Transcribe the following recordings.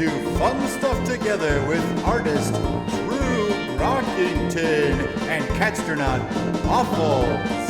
do fun stuff together with artist Drew Rockington and Catstronaut Waffles.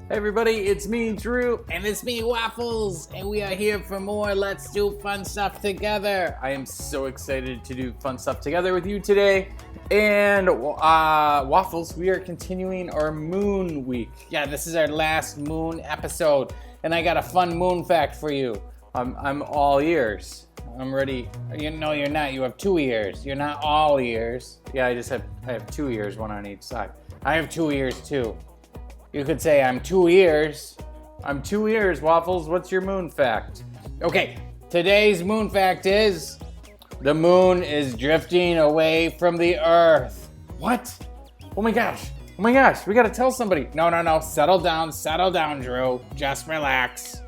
Hey everybody, it's me, Drew, and it's me, Waffles, and we are here for more Let's Do Fun Stuff Together. I am so excited to do fun stuff together with you today. And Waffles, we are continuing our Moon Week. Yeah, this is our last Moon episode, and I got a fun Moon fact for you. I'm all ears. I'm ready. No, you're not. You have 2 ears. You're not all ears. Yeah, I have 2 ears, one on each side. I have 2 ears too. You could say I'm 2 ears. I'm 2 ears, Waffles. What's your moon fact? Okay, today's moon fact is the moon is drifting away from the earth. What? Oh my gosh, we gotta tell somebody. No, settle down, Drew. Just relax.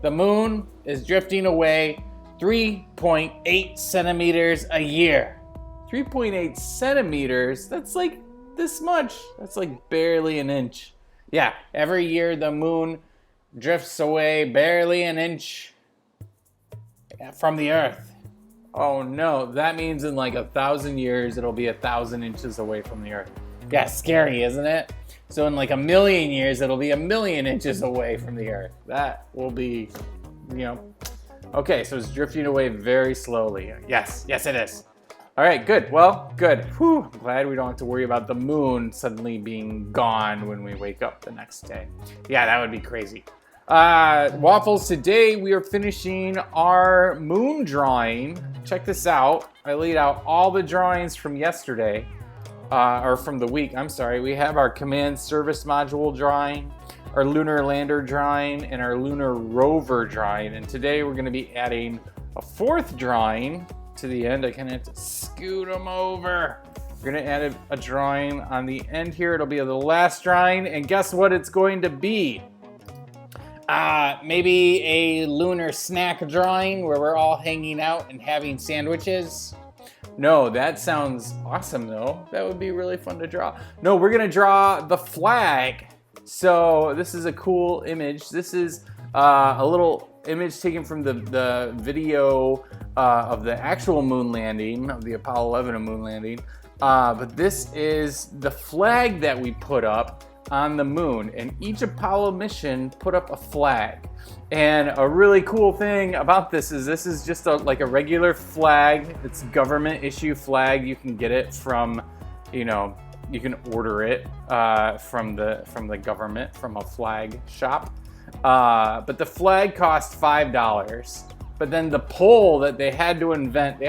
The moon is drifting away 3.8 centimeters a year. 3.8 centimeters? That's like this much. That's like barely an inch. Yeah, every year the moon drifts away barely an inch from the earth. Oh no, that means in like 1,000 years it'll be 1,000 inches away from the earth. Yeah, scary, isn't it? So in like 1,000,000 years it'll be 1,000,000 inches away from the earth. That will be, okay, so it's drifting away very slowly. Yes it is. All right, good. Well, good. Whew, I'm glad we don't have to worry about the moon suddenly being gone when we wake up the next day. Yeah, that would be crazy. Waffles, today we are finishing our moon drawing. Check this out. I laid out all the drawings from yesterday, or from the week, I'm sorry. We have our command service module drawing, our lunar lander drawing, and our lunar rover drawing. And today we're gonna be adding a 4th drawing to the end. I kind of have to scoot them over. We're gonna add a drawing on the end here. It'll be the last drawing, and guess what it's going to be? Maybe a lunar snack drawing where we're all hanging out and having sandwiches. No, that sounds awesome though. That would be really fun to draw. No, we're gonna draw the flag. So this is a cool image. This is a little image taken from the video of the actual moon landing, of the Apollo 11 moon landing. But this is the flag that we put up on the moon, and each Apollo mission put up a flag. And a really cool thing about this is just like a regular flag. It's government issue flag. You can get it from, you can order it from the government, from a flag shop. But the flag cost $5. But then the pole that they had to invent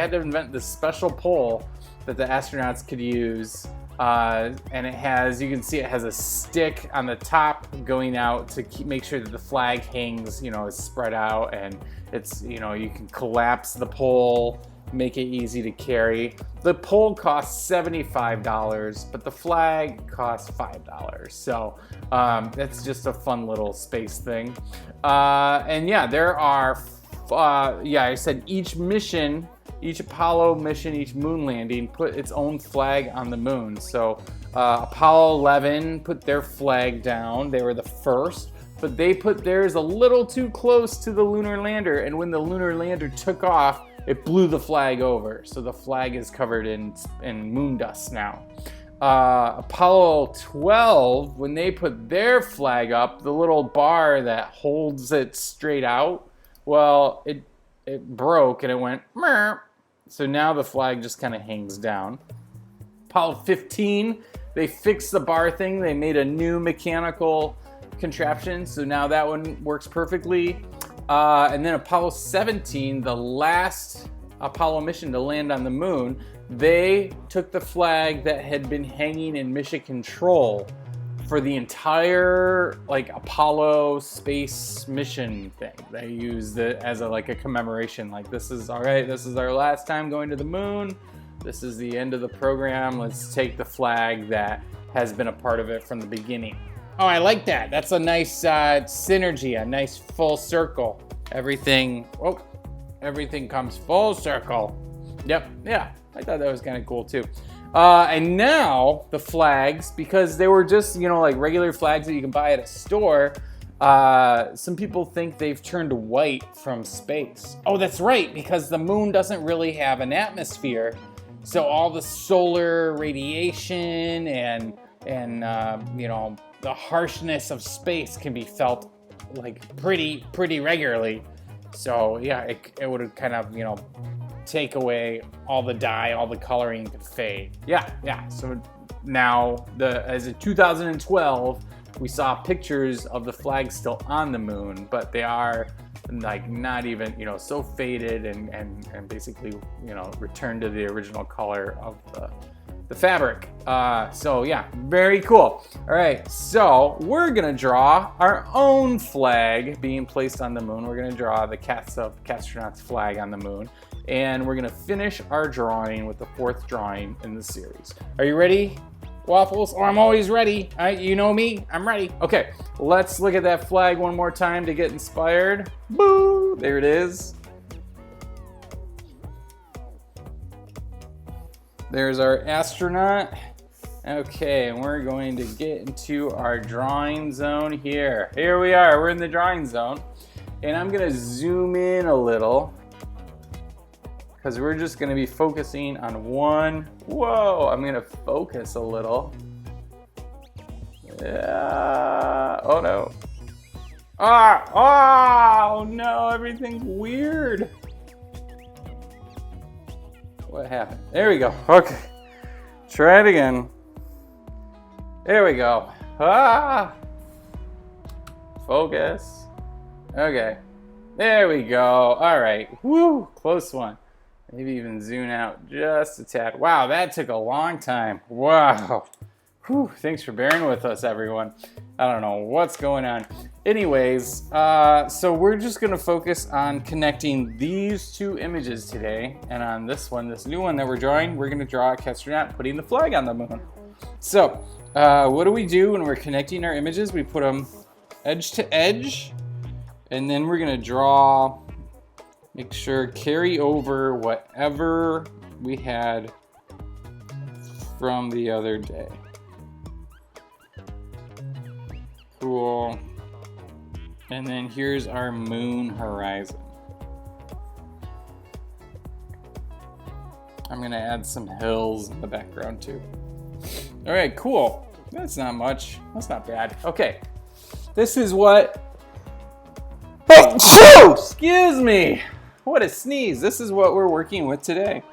this special pole that the astronauts could use. And it has, you can see it has a stick on the top going out to make sure that the flag hangs, is spread out, and it's, you can collapse the pole, make it easy to carry. The pole costs $75, but the flag costs $5. So that's just a fun little space thing. And yeah, there are, I said each mission, each Apollo mission, each moon landing put its own flag on the moon. So Apollo 11 put their flag down. They were the first, but they put theirs a little too close to the lunar lander. And when the lunar lander took off, it blew the flag over. So the flag is covered in moon dust now. Apollo 12, when they put their flag up, the little bar that holds it straight out, well, it broke and it went, Meh. So now the flag just kind of hangs down. Apollo 15, they fixed the bar thing. They made a new mechanical contraption. So now that one works perfectly. And then Apollo 17, the last Apollo mission to land on the moon, they took the flag that had been hanging in mission control for the entire Apollo space mission thing. They used it as a commemoration. This is all right. This is our last time going to the moon. This is the end of the program. Let's take the flag that has been a part of it from the beginning. Oh, I like that. That's a nice synergy, a nice full circle. Everything comes full circle. Yep, yeah, I thought that was kind of cool too. And now the flags, because they were just, regular flags that you can buy at a store, Some people think they've turned white from space. Oh, that's right, because the moon doesn't really have an atmosphere. So all the solar radiation and you know, the harshness of space can be felt like pretty regularly. So yeah, it would kind of, you know, take away all the dye, all the coloring could fade. Yeah. So now as of 2012, we saw pictures of the flag still on the moon, but they are like not even, you know, so faded and basically, you know, returned to the original color of the fabric. So yeah, very cool. All right, so we're gonna draw our own flag being placed on the moon. We're gonna draw the Catstronauts flag on the moon, and we're gonna finish our drawing with the 4th drawing in the series. Are you ready, Waffles? Oh, I'm always ready. You know me, I'm ready. Okay, let's look at that flag one more time to get inspired. Boo! There it is. There's our astronaut. Okay, and we're going to get into our drawing zone here. Here we are, we're in the drawing zone. And I'm gonna zoom in a little because we're just gonna be focusing on one. Whoa, I'm gonna focus a little. Yeah, oh no. Oh no, everything's weird. What happened? There we go. Okay. Try it again. There we go. Focus. Okay. There we go. All right. Woo. Close one. Maybe even zoom out just a tad. Wow, that took a long time. Wow. Whew. Thanks for bearing with us, everyone. I don't know what's going on. Anyways, so we're just gonna focus on connecting these 2 images today, and on this one, this new one that we're drawing, we're gonna draw a Catstronauts putting the flag on the moon. So, what do we do when we're connecting our images? We put them edge to edge, and then we're gonna draw, make sure, carry over whatever we had from the other day. Cool. And then here's our moon horizon. I'm gonna add some hills in the background too. All right, cool. That's not much. That's not bad. Okay, this is what. Oh, excuse me. What a sneeze. This is what we're working with today.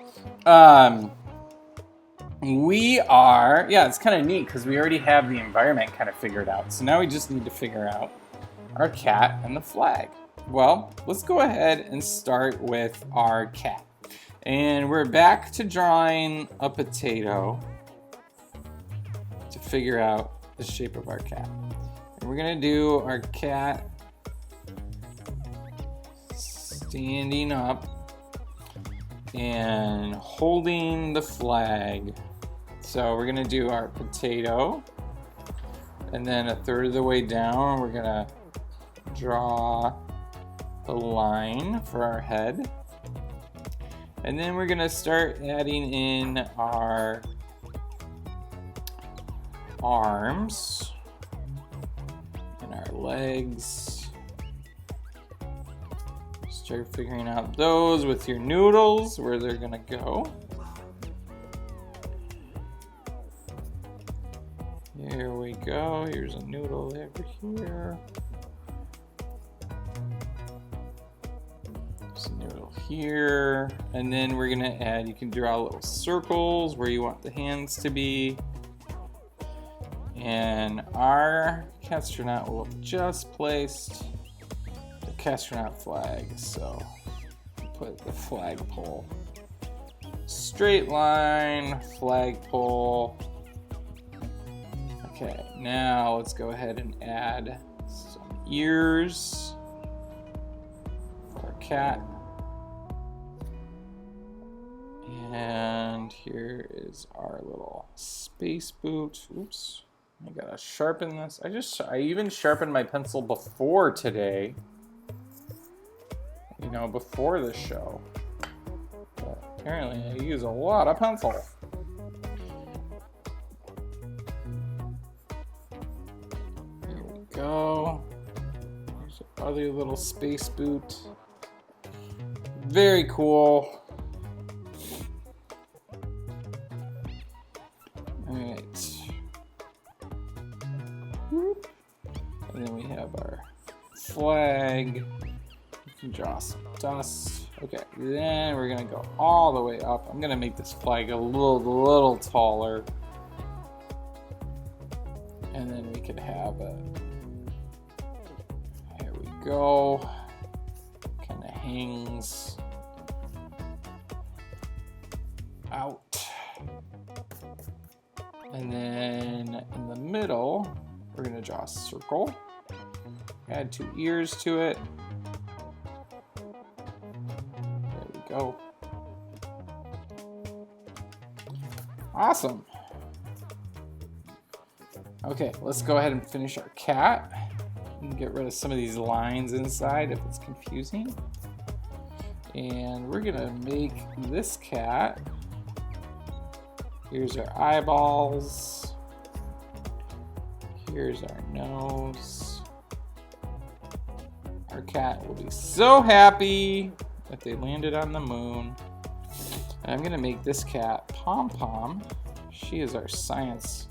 We are, yeah, it's kind of neat because we already have the environment kind of figured out. So now we just need to figure out our cat and the flag. Well, let's go ahead and start with our cat. And we're back to drawing a potato to figure out the shape of our cat. And we're gonna do our cat standing up and holding the flag. So we're gonna do our potato, and then a third of the way down, we're gonna draw the line for our head. And then we're gonna start adding in our arms and our legs. Start figuring out those with your noodles, where they're gonna go. Here we go. Here's a noodle over here. There's a noodle here. And then we're gonna add, you can draw little circles where you want the hands to be. And our Catstronauts will have just placed the Catstronauts flag. So put the flagpole. Straight line, flagpole. Okay, now let's go ahead and add some ears for our cat. And here is our little space boot. Oops, I gotta sharpen this. I even sharpened my pencil before today. You know, before the show. But apparently I use a lot of pencil. Go. other little space boot. Very cool. All right. And then we have our flag. We can draw some dust. Okay, then we're gonna go all the way up. I'm gonna make this flag a little taller. And then we could have a, here we go. Kind of hangs out. And then in the middle, we're gonna draw a circle. Add 2 ears to it. There we go. Awesome. Okay, let's go ahead and finish our cat. And get rid of some of these lines inside if it's confusing. And we're gonna make this cat. Here's our eyeballs. Here's our nose. Our cat will be so happy that they landed on the moon. And I'm gonna make this cat Pom Pom. She is our science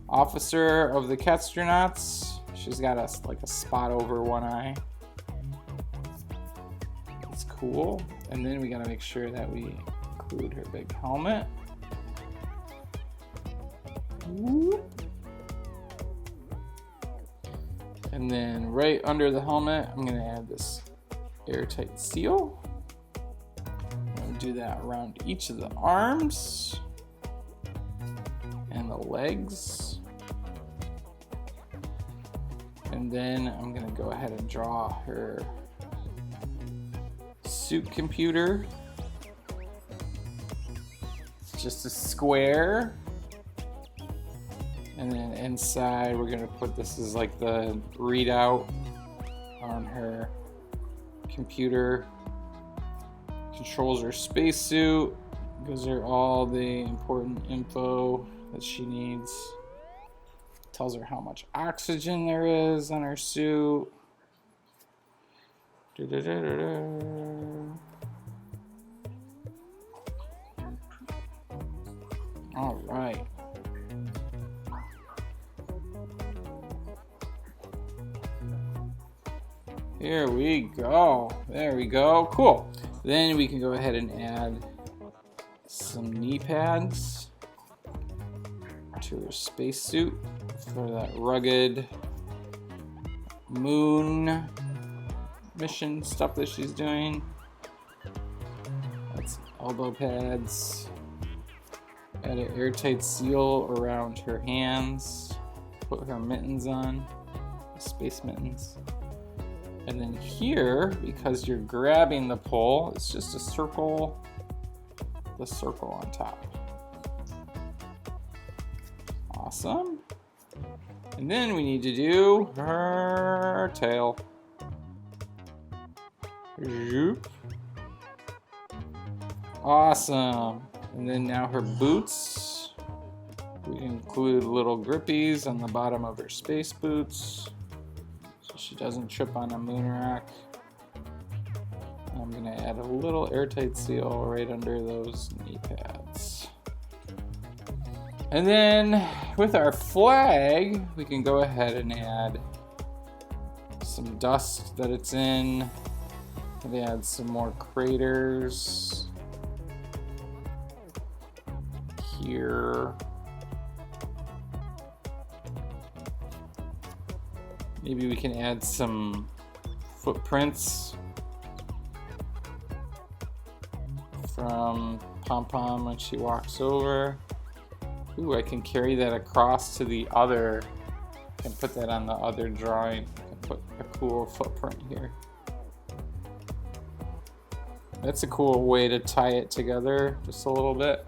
officer of the Catstronauts. She's got like a spot over one eye. It's cool. And then we gotta make sure that we include her big helmet. Whoop. And then right under the helmet, I'm gonna add this airtight seal. I'm gonna do that around each of the arms and the legs. And then I'm gonna go ahead and draw her suit computer. It's just a square. And then inside we're gonna put, this is like the readout on her computer. Controls her spacesuit, gives her all the important info that she needs. Tells her how much oxygen there is on her suit. All right. Here we go. There we go. Cool. Then we can go ahead and add some knee pads to her spacesuit for that rugged moon mission stuff that she's doing. That's elbow pads. Add an airtight seal around her hands. Put her mittens on, space mittens. And then here, because you're grabbing the pole, it's just a circle, the circle on top. Awesome. And then we need to do her tail. Zoop. Awesome. And then now her boots. We include little grippies on the bottom of her space boots, so she doesn't trip on a moon rock. I'm gonna add a little airtight seal right under those knee pads. And then with our flag, we can go ahead and add some dust that it's in. And add some more craters here. Maybe we can add some footprints from Pom Pom when she walks over. Ooh, I can carry that across to the other, I can put that on the other drawing. I can put a cool footprint here. That's a cool way to tie it together just a little bit.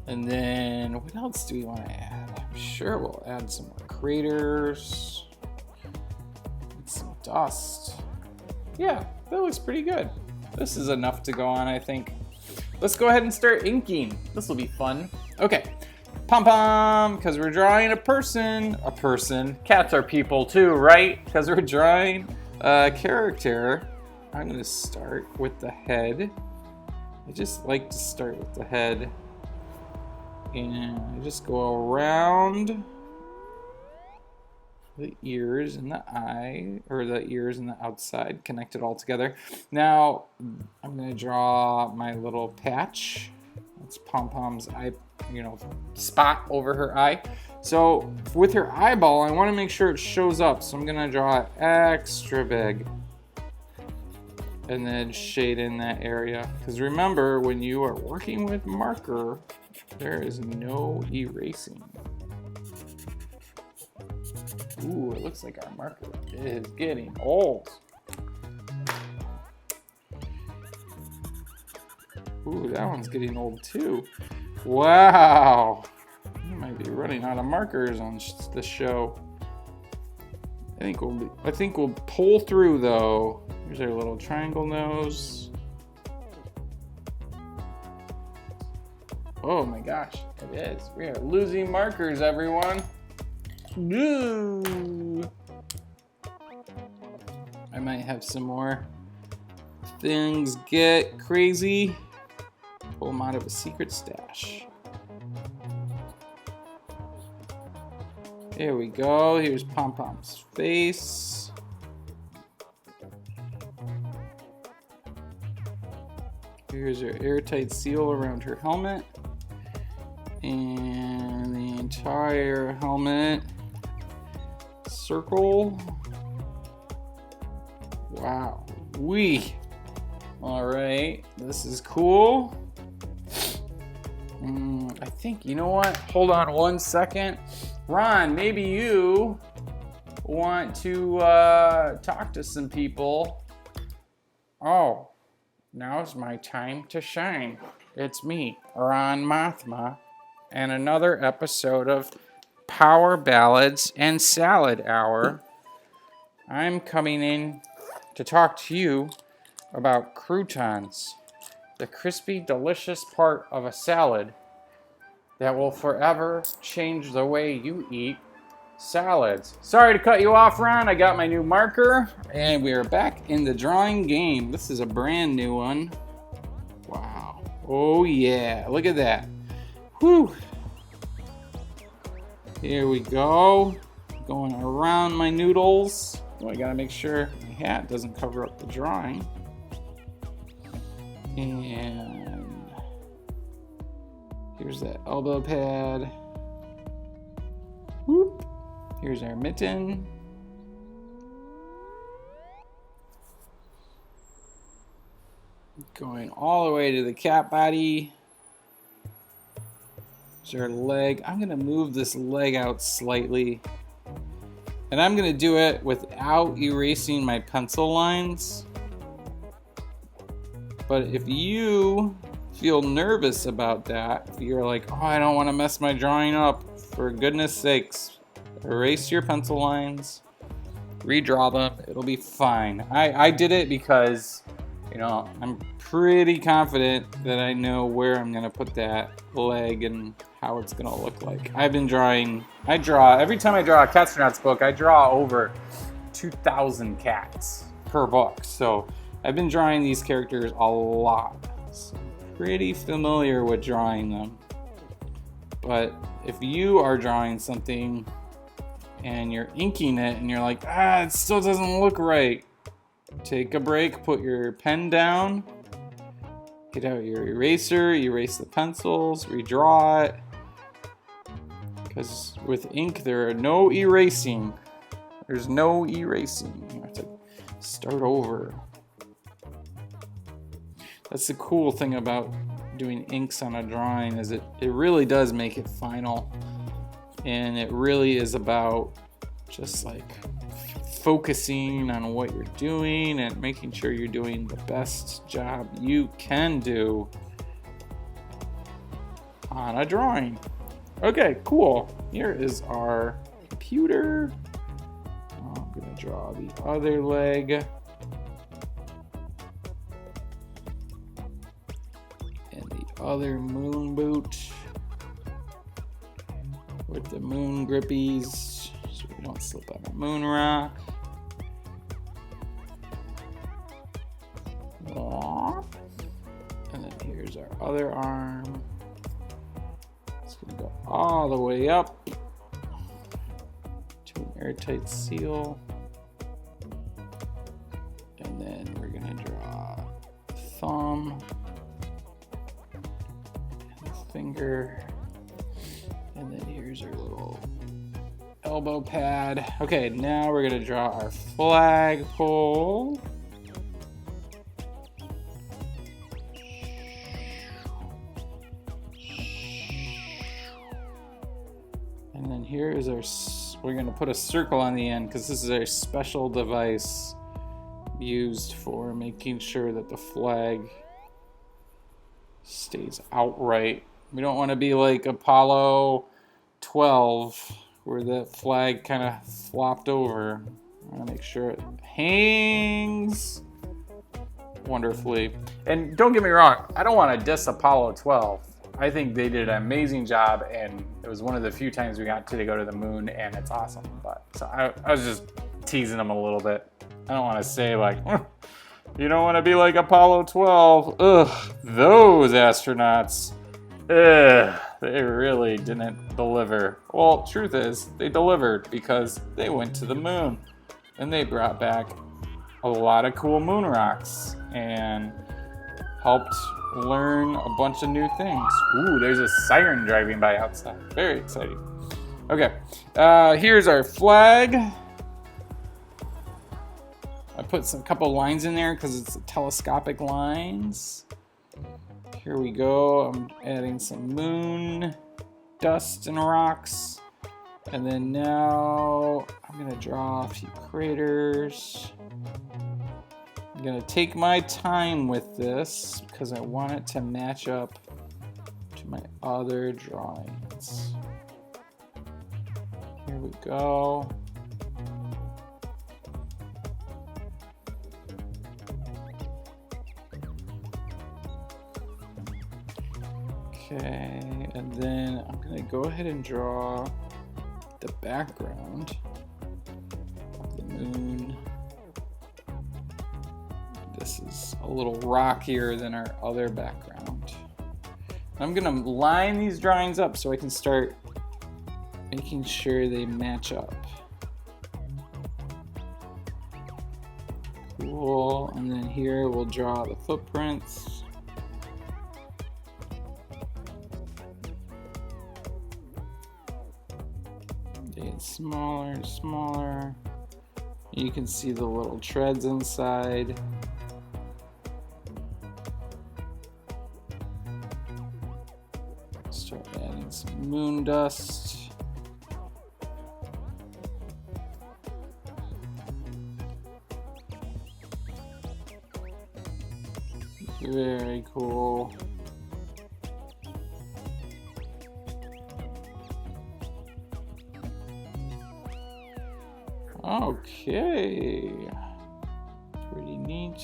And then what else do we want to add? I'm sure we'll add some more craters and some dust. Yeah, that looks pretty good. This is enough to go on, I think. Let's go ahead and start inking. This will be fun. Okay, Pom Pom, because we're drawing a person. A person. Cats are people too, right? Because we're drawing a character. I'm going to start with the head. I just like to start with the head. And I just go around the ears and the eye, or the ears and the outside, connect it all together. Now, I'm going to draw my little patch. That's Pom Pom's eye, spot over her eye. So with her eyeball, I want to make sure it shows up. So I'm going to draw it extra big. And then shade in that area. Because remember, when you are working with marker, there is no erasing. Ooh, it looks like our marker is getting old. Ooh, that one's getting old too. Wow. We might be running out of markers on the show. I think we'll pull through though. Here's our little triangle nose. Oh my gosh, it is. We are losing markers, everyone. No. I might have some more. Things get crazy. Pull them out of a secret stash. There we go. Here's Pom Pom's face. Here's her airtight seal around her helmet. And the entire helmet circle. Wow. All right. This is cool. I think, you know what? Hold on one second. Ron, maybe you want to talk to some people. Oh, now's my time to shine. It's me, Ron Mothma, and another episode of Power Ballads and Salad Hour. I'm coming in to talk to you about croutons, the crispy, delicious part of a salad that will forever change the way you eat salads. Sorry to cut you off, Ron. I got my new marker, and we are back in the drawing game. This is a brand new one. Wow. Oh, yeah. Look at that. Whew. Here we go. Going around my noodles. Oh, I gotta make sure my hat doesn't cover up the drawing. And here's that elbow pad. Whoop. Here's our mitten. Going all the way to the cat body. Here's our leg. I'm gonna move this leg out slightly. And I'm gonna do it without erasing my pencil lines. But if you feel nervous about that, if you're like, oh, I don't want to mess my drawing up, for goodness sakes, erase your pencil lines, redraw them, it'll be fine. I did it because, I'm pretty confident that I know where I'm gonna put that leg and how it's gonna look like. Every time I draw a Catstronauts book, I draw over 2,000 cats per book. So I've been drawing these characters a lot. So I'm pretty familiar with drawing them. But if you are drawing something and you're inking it and you're like, it still doesn't look right, take a break, put your pen down, get out your eraser, erase the pencils, redraw it. Because with ink, there are no erasing. There's no erasing. You have to start over. That's the cool thing about doing inks on a drawing, is it really does make it final. And it really is about just like focusing on what you're doing and making sure you're doing the best job you can do on a drawing. Okay, cool. Here is our computer. I'm gonna draw the other leg. And the other moon boot. with the moon grippies so we don't slip on a moon rock. And then here's our other arm. It's going to go all the way up to an airtight seal. And then we're going to draw a thumb and a finger. And then here's our little elbow pad. Okay, now we're going to draw our flagpole. And then here is our, we're going to put a circle on the end because this is our special device used for making sure that the flag stays outright. We don't want to be like Apollo 12 where the flag kind of flopped over. I want to make sure it hangs wonderfully. And don't get me wrong, I don't want to diss Apollo 12. I think they did an amazing job, and it was one of the few times we got to go to the moon, and it's awesome. But so I was just teasing them a little bit. I don't want to say like, you don't want to be like Apollo 12. Ugh, those astronauts. Ugh, they really didn't deliver. Well, truth is, they delivered because they went to the moon, and they brought back a lot of cool moon rocks and helped learn a bunch of new things. Ooh, there's a siren driving by outside. Very exciting. Okay, here's our flag. I put a couple lines in there because it's telescopic lines. Here we go. I'm adding some moon dust and rocks. And then now I'm going to draw a few craters. I'm going to take my time with this because I want it to match up to my other drawings. Here we go. Okay, and then I'm going to go ahead and draw the background of the moon. This is a little rockier than our other background. I'm going to line these drawings up so I can start making sure they match up. Cool, and then here we'll draw the footprints. Getting smaller and smaller. You can see the little treads inside. Start adding some moon dust. Very cool. Okay, pretty neat.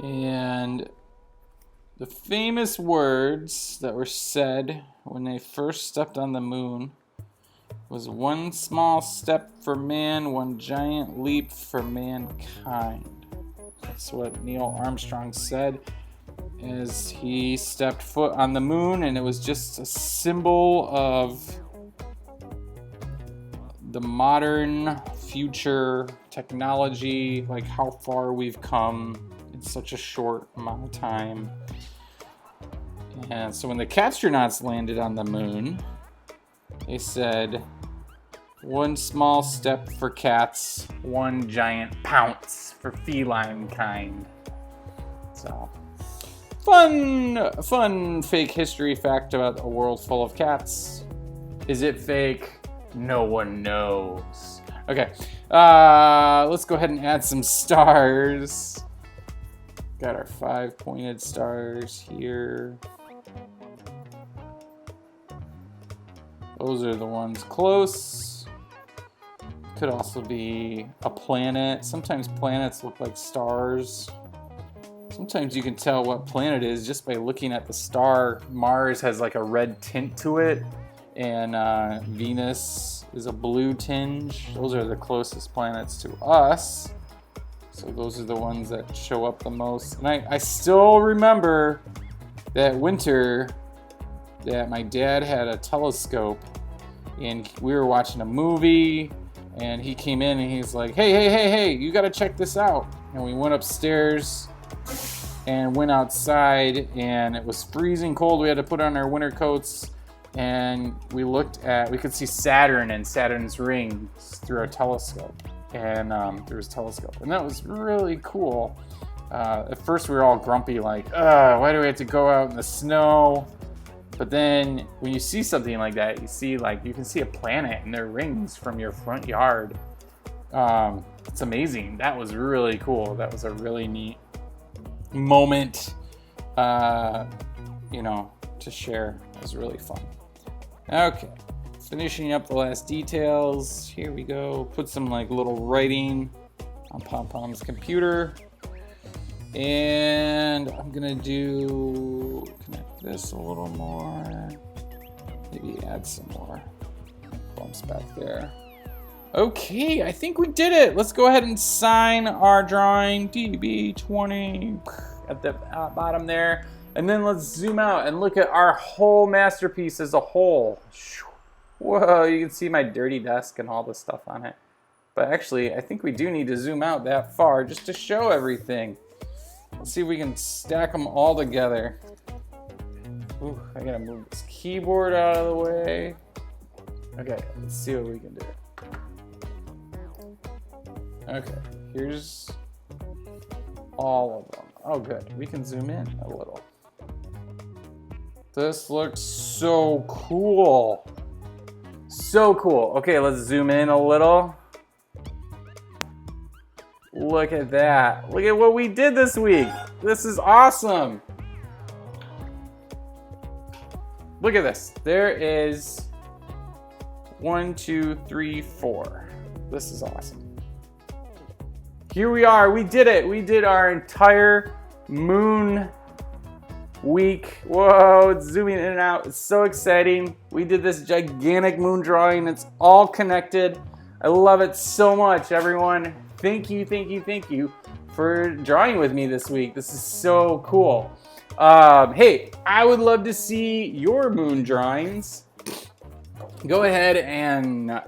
And the famous words that were said when they first stepped on the moon was one small step for man, one giant leap for mankind. That's what Neil Armstrong said as he stepped foot on the moon, and it was just a symbol of the modern future technology, like how far we've come in such a short amount of time. And so when the astronauts landed on the moon, they said, one small step for cats, one giant pounce for feline kind. So fun fake history fact about a world full of cats. Is it fake? No one knows. Okay, let's go ahead and add some stars. Got our 5 pointed stars here. Those are the ones close. Could also be a planet. Sometimes planets look like stars. Sometimes you can tell what planet it is just by looking at the star. Mars has like a red tint to it, and Venus is a blue tinge. Those are the closest planets to us. So those are the ones that show up the most. And I still remember that winter that my dad had a telescope and we were watching a movie and he came in and he's like, hey, you gotta check this out. And we went upstairs and went outside and it was freezing cold. We had to put on our winter coats and we could see Saturn and Saturn's rings through our telescope. And through his telescope. And that was really cool. At first we were all grumpy like, why do we have to go out in the snow? But then when you see something like that, you can see a planet and their rings from your front yard. It's amazing. That was really cool. That was a really neat moment, to share. It was really fun. Okay. Finishing up the last details. Here we go. Put some like little writing on Pom Pom's computer. And I'm gonna connect this a little more. Maybe add some more bumps back there. Okay, I think we did it. Let's go ahead and sign our drawing DB20 at the bottom there. And then let's zoom out and look at our whole masterpiece as a whole. Whoa, you can see my dirty desk and all the stuff on it. But actually, I think we do need to zoom out that far just to show everything. Let's see if we can stack them all together. Ooh, I gotta move this keyboard out of the way. Okay, let's see what we can do. Okay, here's all of them. Oh good, we can zoom in a little. This looks so cool. So cool. Okay, let's zoom in a little. Look at that. Look at what we did this week. This is awesome. Look at this. There is 1, 2, 3, 4. This is awesome. Here we are. We did it. We did our entire moon week. Whoa, it's zooming in and out. It's so exciting. We did this gigantic moon drawing. It's all connected. I love it so much, everyone. Thank you for drawing with me this week. This is so cool. Hey, I would love to see your moon drawings. Go ahead and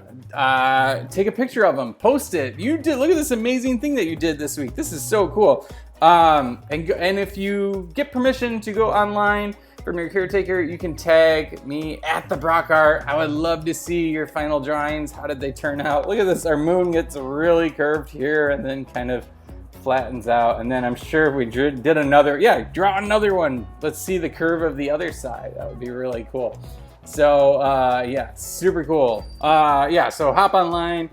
take a picture of them. Post it. Look at this amazing thing that you did this week. This is so cool. And if you get permission to go online from your caretaker, you can tag me at the Brock Art. I would love to see your final drawings. How did they turn out? Look at this. Our moon gets really curved here and then kind of flattens out. And then I'm sure if we did another, draw another one. Let's see the curve of the other side. That would be really cool. So super cool. So hop online.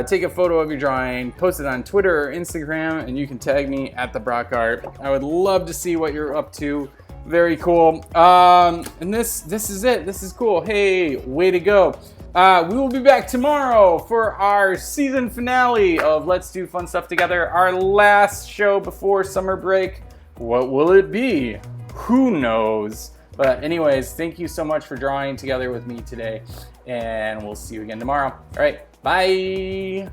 Take a photo of your drawing, post it on Twitter or Instagram, and you can tag me at the Brock Art. I would love to see what you're up to. Very cool. And this is it. This is cool. Hey, way to go. We will be back tomorrow for our season finale of Let's Do Fun Stuff Together. Our last show before summer break. What will it be? Who knows? But anyways, thank you so much for drawing together with me today, and we'll see you again tomorrow. All right, bye.